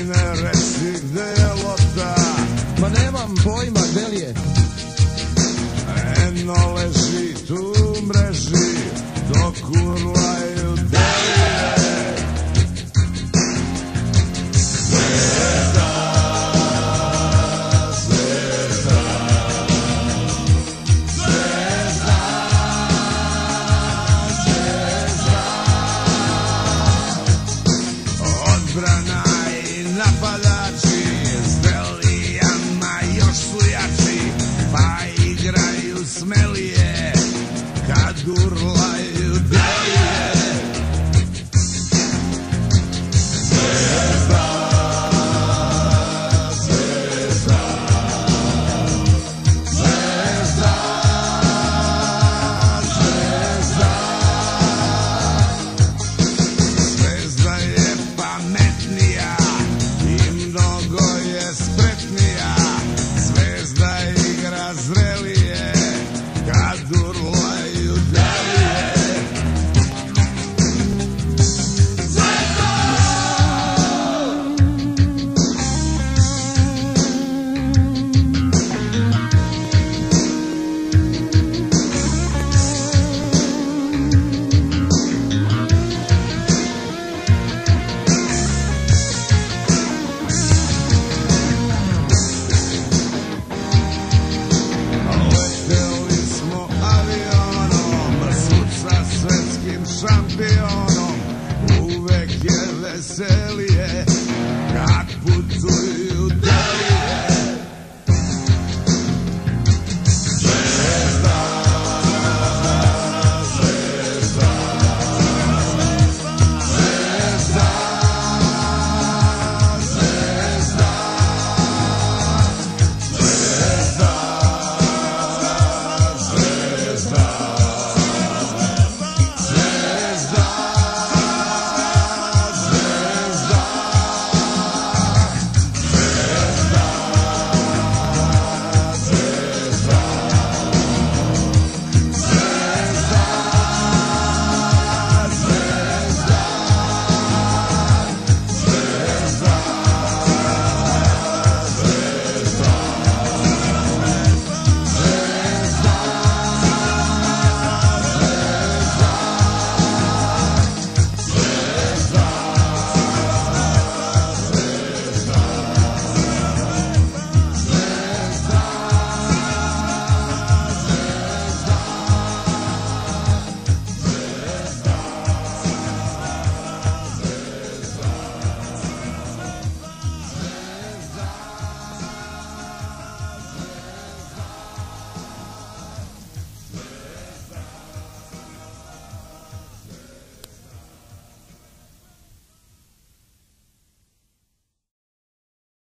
Sine, reci gde je lopta? Ma nemam pojma gde li je. Eno leži tu u mreži, dok urlaju delije. Zvezda, zvezda, zvezda, zvezda. Odbrana i napadači s delijama još su jači, pa igraju smelije kad urlaju delije. Zvezda, zvezda, zvezda, zvezda. Zvezda je pametnija i mnogo je spretnija. Zvezda igra zrelije kad urlaju delije. Zvezda! Leteli smo avionom, suca svetskim šampionom. Uvek je veselije kad putuju